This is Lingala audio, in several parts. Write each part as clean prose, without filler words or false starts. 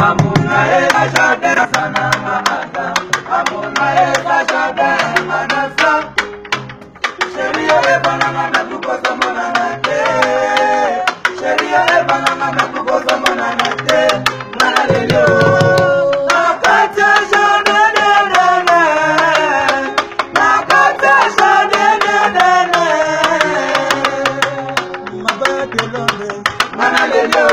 Amuna eza jardin sana maada. Amuna eza jardin manasa. Sheria ebananga na kukosa monana te. Sheria ebananga na kukosa monana te. Mana lelio nakata jardin dene. Nakata jardin dene. Mabaya kelonde. Mana lelio.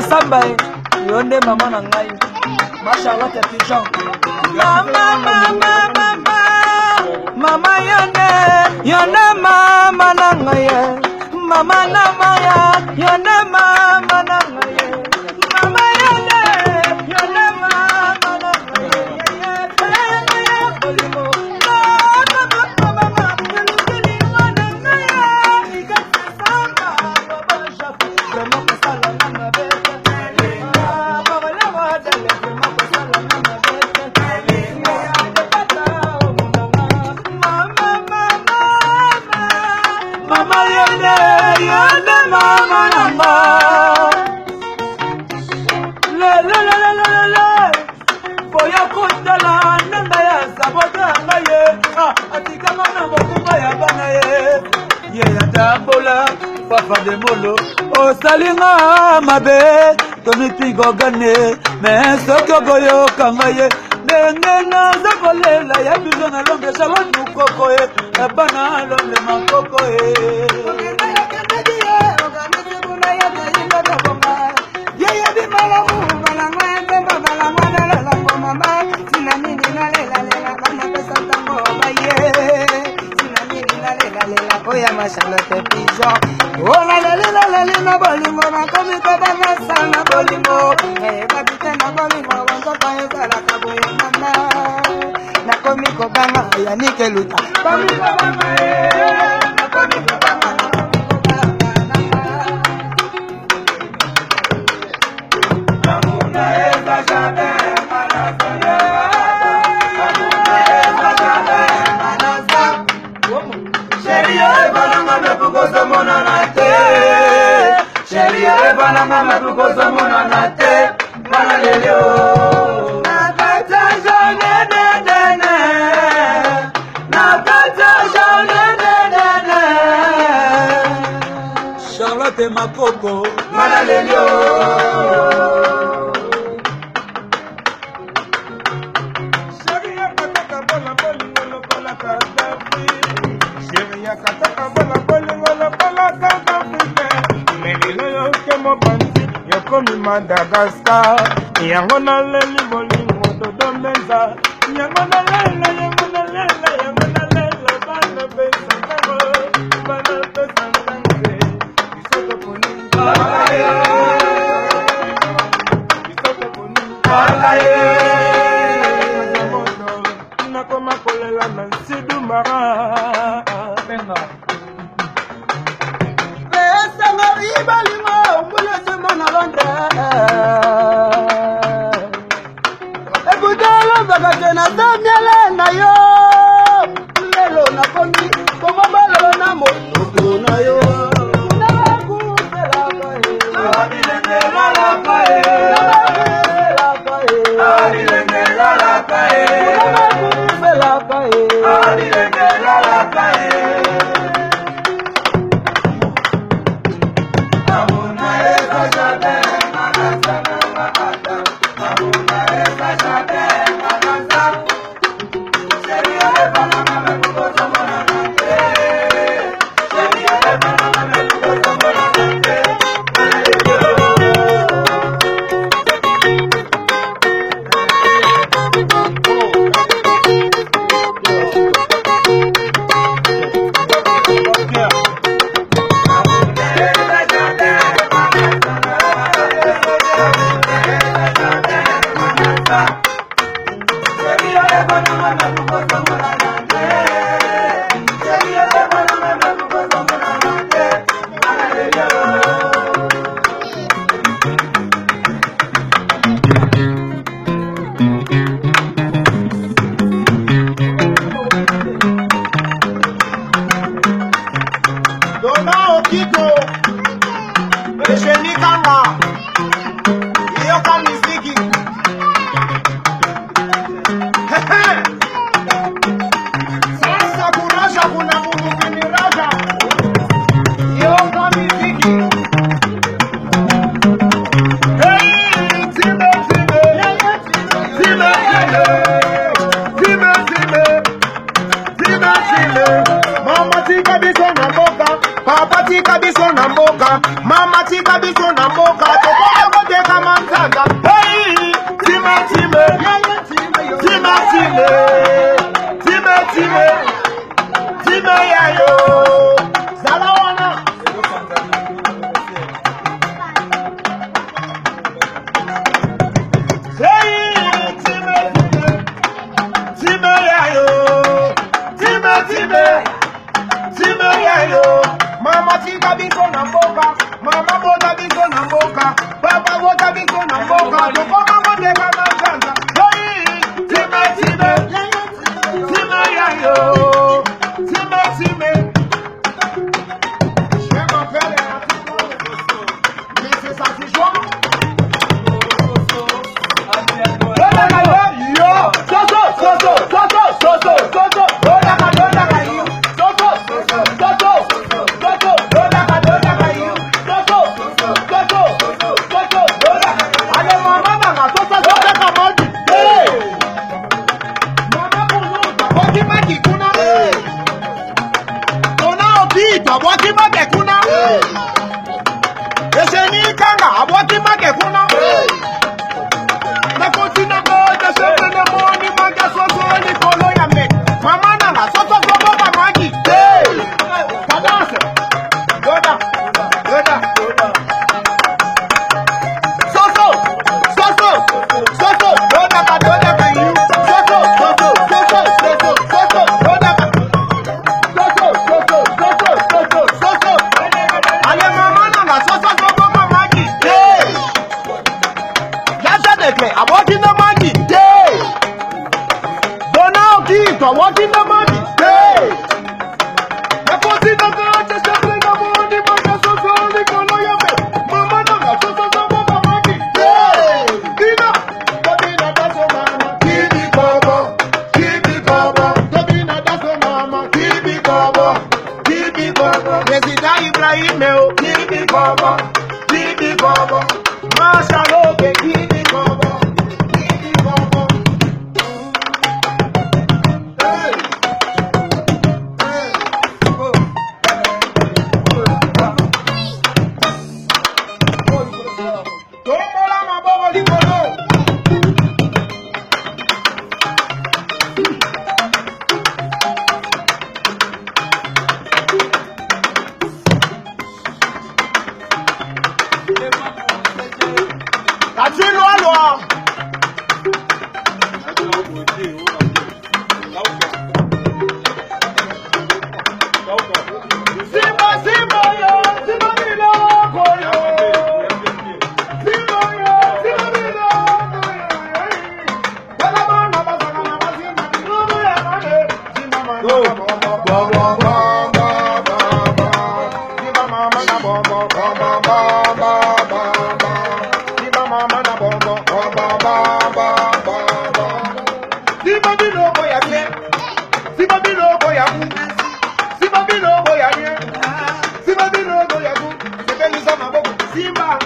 Samba yonde mama na ngai mashallah te pigeon mama yonde mama na ngai mama na maya yonde mama na ngai mama yonde mama na ngai Papa de molo, oh salinga mabe, tomiti gogane, mais soko goyo kangaye, nengena zakolela ya bizona longe shalom koko e, bana longe makoko e. Oya Charlotte pigeon. Oh la na bolingo na komi ko bana sana bolingo. Babite na bolingo wanzo payo sala kaboyo mama. Na komi ko bana ya nikeluta. Komi ko bana na komi ko bana. Amuna eza jardin manasa. Sheria ebananga me kukosa monana te. Sheria ebananga me kukosa monana te. Mana lelio nakata jone dene. Nakata jone dene. Charlotte makoko. Mana lelio kataka bola bolingo lokola kaka fite melilo yoke mobanzi yokomi Madagascar yango naleli bolingo dodomeza yango nalela bana pesa ntango bisoto poni balaye nakoma kolela na nsidu mara na yo lelo na komi komo balolo na moto na yo na kufela kae adilengela kae Papa tika biso na mboka, mama tika biso na mboka, tokoka koteka manzanga. Hey, time, time, time, time, time, time, time yayo, zalawana. Hey, time, time, time yayo, time, time, time yayo. Mama tika biso na mboka, mama bota biso na mboka, papa bota biso na mboka, tokoka koteka manzanga. Hey, time, time, time yayo, time, time. Je m'appelle Mrs. Satisfait. Yo, Soso, Soso, Soso, Soso, Soso, Dola, Dola, Caillou, Soso, Soso, Soso, Soso, Dola, Dola, Caillou, Soso, Soso, Soso, Dola. Allez, maman, maman, Soso, Soso, Kamadi. Hey, maman, Kunu, Boki Maki Kuna. Tona Obi, Boki Maki Kuna. Esheni Kanga, Boki Maki Kuna. What in the money? Hey! I put in the money, just to bring the money, but that's so sorry, Mama, no, so money. Hey! Dina, Tabina, that's a mama. Kibi Baba, Kibi Baba. Tabina, that's a mama. Kibi Baba, Kibi Baba. President Ibrahim, Kibi Baba, Kibi Baba. Mashallah, Kibi Baba. Simba